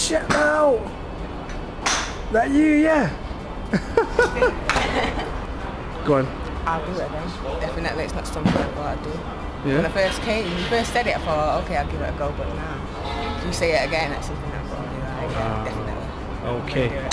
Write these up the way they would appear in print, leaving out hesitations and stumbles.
Shut now! That you, yeah? Go on. I'll do it again. Definitely, it's not something I thought I'd do. Yeah? When I first came, when you first said it, I thought, okay, I'll give it a go, but now, if you say it again, it's something I thought I'd do. Yeah, definitely. Okay.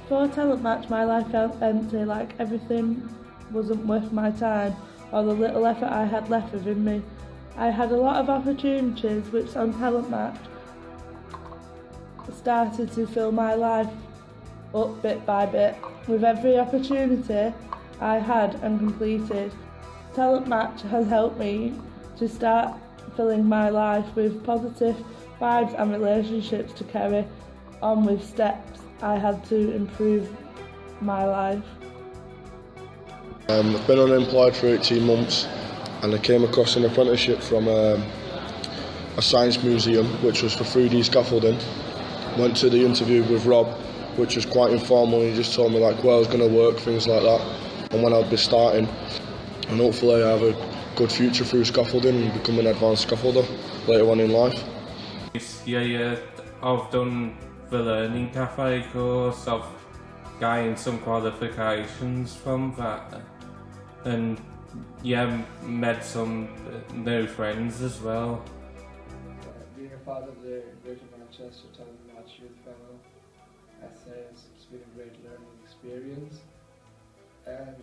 Before a talent match, my life felt empty, like everything wasn't worth my time or the little effort I had left within me. I had a lot of opportunities which on talent match started to fill my life up bit by bit. With every opportunity I had and completed, talent match has helped me to start filling my life with positive vibes and relationships to carry on with steps I had to improve my life. I've been unemployed for 18 months and I came across an apprenticeship from a science museum which was for 3D scaffolding. Went to the interview with Rob, which was quite informal. He just told me like where I was going to work, things like that, and when I'd be starting, and hopefully I have a good future through scaffolding and become an advanced scaffolder later on in life. Yeah, I've done the learning cafe course. I've gained some qualifications from that, and yeah, met some new friends as well. Being a part of the Greater Manchester Talent Match Youth Panel, I say it's been a great learning experience, and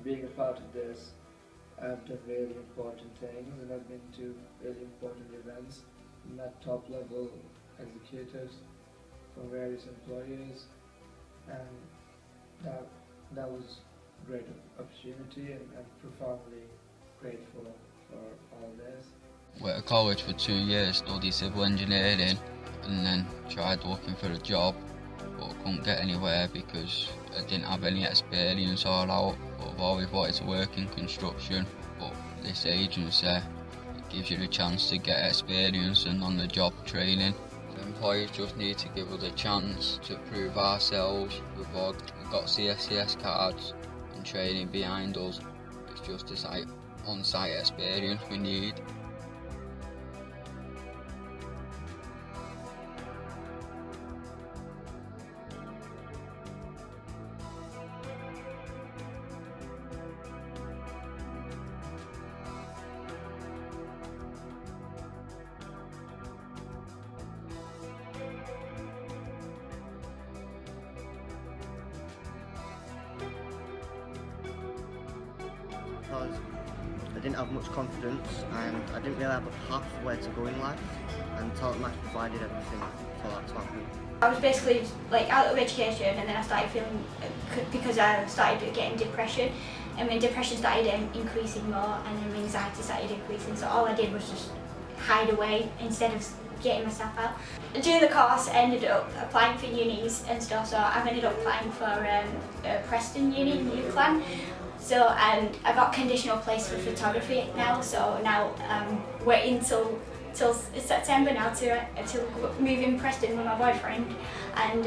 being a part of this, I've done really important things and I've been to really important events, met top level executives from various employers, and that was a great opportunity, and I'm profoundly grateful for all this. Went to college for 2 years, studied civil engineering, and then tried looking for a job, but couldn't get anywhere because I didn't have any experience all out. But I've always wanted to work in construction, but this agency, it gives you the chance to get experience and on-the-job training. The employers just need to give us a chance to prove ourselves. We've got CSCS cards and training behind us. It's just this on-site experience we need. Because I didn't have much confidence and I didn't really have a path where to go in life, and Talent Match provided everything for that to happen. I was basically like out of education, and then I started feeling, because I started getting depression, and when depression started increasing more and then my anxiety started increasing, so all I did was just hide away instead of getting myself out. During the course I ended up applying for unis and stuff, so I've ended up applying for Preston Uni in UCLan. So I got conditional place for photography now, so now waiting till September now to move in Preston with my boyfriend and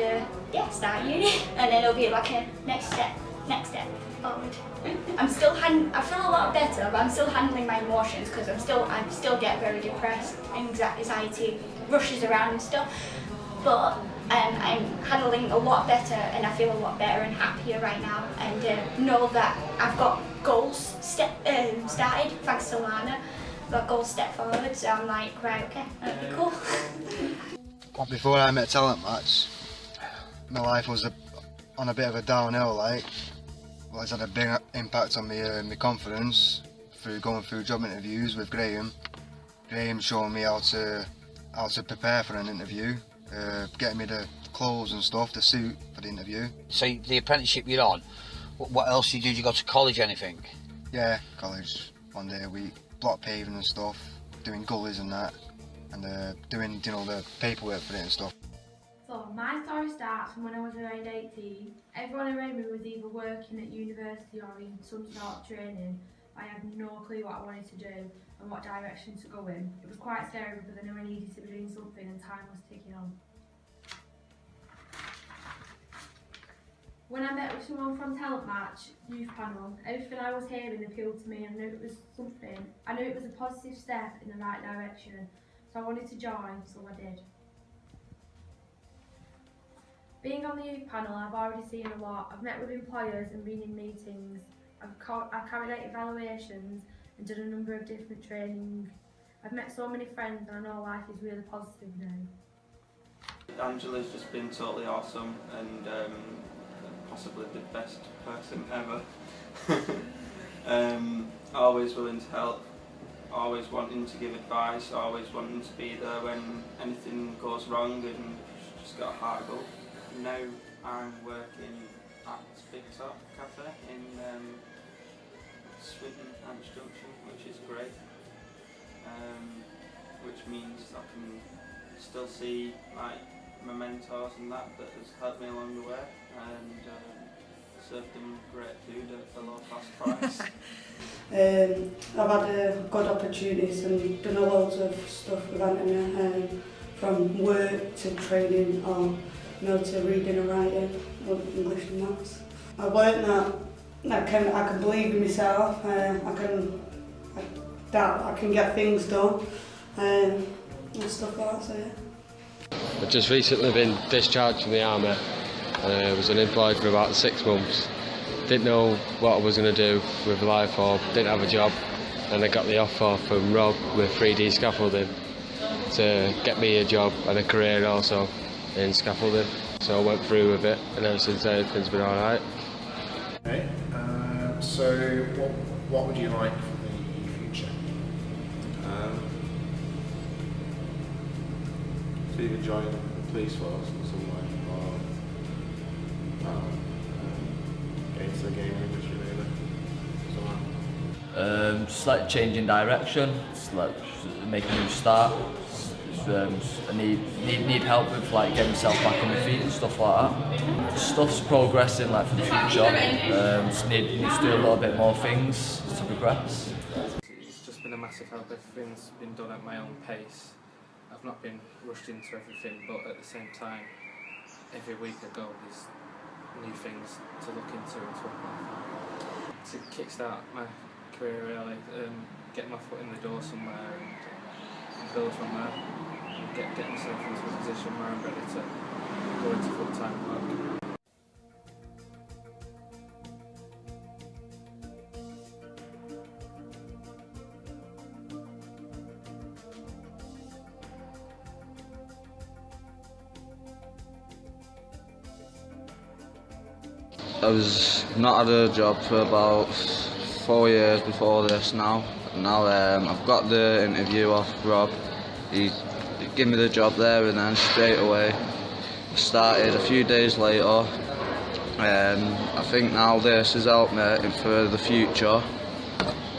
yeah, start uni, and then it'll be like a next step forward. I feel a lot better, but I'm still handling my emotions because I still get very depressed, anxiety rushes around and stuff, but I'm handling a lot better and I feel a lot better and happier right now, and know that I've got goals started thanks to Lana. I've got goals step forward, so I'm like, right, okay, that'd be cool. Before I met Talent Match, my life was on a bit of a downhill, like. Well, it's had a big impact on my confidence through going through job interviews with Graham. Graham showing me how to prepare for an interview, getting me the clothes and stuff, the suit for the interview. So the apprenticeship you're on, what else did you do? Did you go to college or anything? Yeah, college, 1 day a week, block paving and stuff, doing gullies and that, and doing the paperwork for it and stuff. So my story starts from when I was around 18. Everyone around me was either working at university or in some sort of training. I had no clue what I wanted to do and what direction to go in. It was quite scary because I knew I needed to be doing something and time was ticking on. When I met with someone from Talent Match Youth Panel, everything I was hearing appealed to me, and I knew it was something. I knew it was a positive step in the right direction, so I wanted to join, so I did. Being on the youth panel, I've already seen a lot. I've met with employers and been in meetings. I've carried out evaluations and done a number of different training. I've met so many friends and I know life is really positive now. Angela's just been totally awesome and possibly the best person ever. Always willing to help, always wanting to give advice, always wanting to be there when anything goes wrong, and she's just got a heart of gold. Now I'm working at Big Top Cafe in Swinton and Junction, which is great, which means I can still see like my mentors and that has helped me along the way, and served them great food at a low cost price. I've had good opportunities and done loads of stuff with Anthony, from work to training or to reading and writing, English and maths. I learned that I can believe in myself, I can get things done and stuff like that, so yeah. I've just recently been discharged from the army. I was unemployed for about 6 months. Didn't know what I was going to do with life or didn't have a job, and I got the offer from Rob with 3D Scaffolding to get me a job and a career also in scaffolding. So I went through with it, and ever since then everything's been alright. Okay, so what would you like for the future? To either join the police force in some way or get into the gaming industry really. Somehow. Just like changing direction, just like make a new start. I need help with like getting myself back on my feet and stuff like that. Stuff's progressing like for the future. Just need to do a little bit more things to progress. It's just been a massive help. Everything's been done at my own pace. I've not been rushed into everything, but at the same time, every week I go, there's new things to look into and to apply for. To kickstart my career really, get my foot in the door somewhere and build from there. Get myself into a position where I'm ready to go into full-time work. I was not had a job for about 4 years before this now. Now I've got the interview off Rob. He gave me the job there and then straight away started a few days later. I think now this has helped me for the future.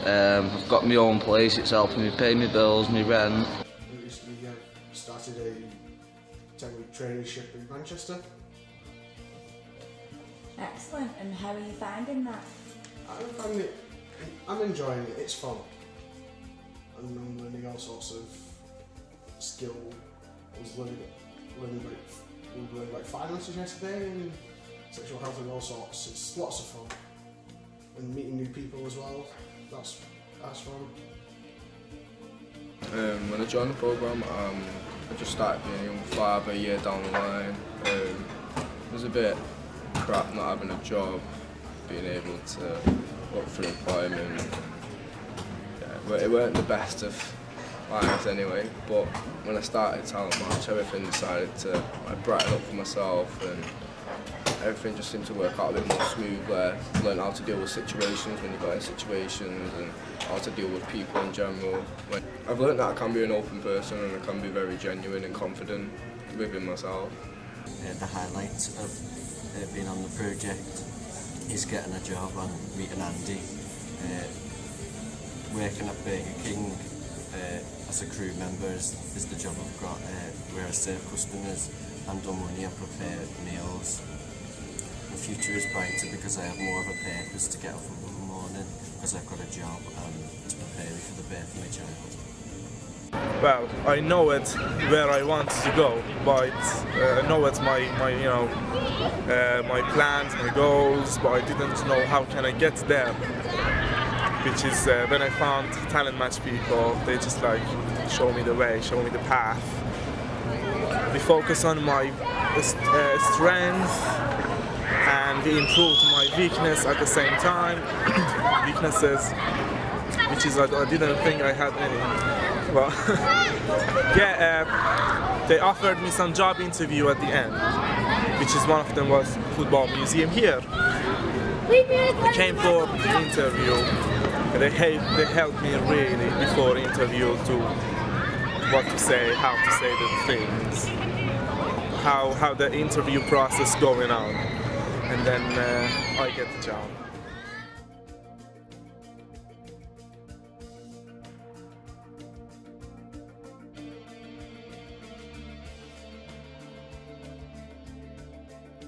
I've got my own place, it's helping me pay my bills, my rent. I recently started a 10-week traineeship in Manchester. Excellent, and how are you finding that? I'm enjoying it, it's fun. And I'm learning all sorts of skill. I was learning about finances yesterday and sexual health and all sorts. It's lots of fun. And meeting new people as well, that's fun. When I joined the programme, I just started being a young father a year down the line. It was a bit crap not having a job, being able to look for employment. Yeah, but it weren't the best of lives anyway, but when I started Talent Match, everything decided to brighten up for myself and everything just seemed to work out a bit more smoothly. Learn how to deal with situations when you got in situations and how to deal with people in general. I've learned that I can be an open person and I can be very genuine and confident within myself. The highlights of being on the project is getting a job and meeting Andy. Working at Burger King as a crew member is the job I've got, where I serve customers, handle money and prepare meals. The future is brighter because I have more of a purpose to get up in the morning because I've got a job and to prepare me for the birth of my child. Well, I know it where I want to go, but I know it's my my plans, my goals, but I didn't know how can I get there. Which is when I found Talent Match people, they just like show me the way, show me the path, we focus on my strength, and we improved my weakness at the same time. Weaknesses, which is I didn't think I had any. Well, yeah, they offered me some job interview at the end, which is one of them was football museum here. I came for the interview. They helped me really before interview to what to say, how to say the things, how the interview process going on, and then I get the job.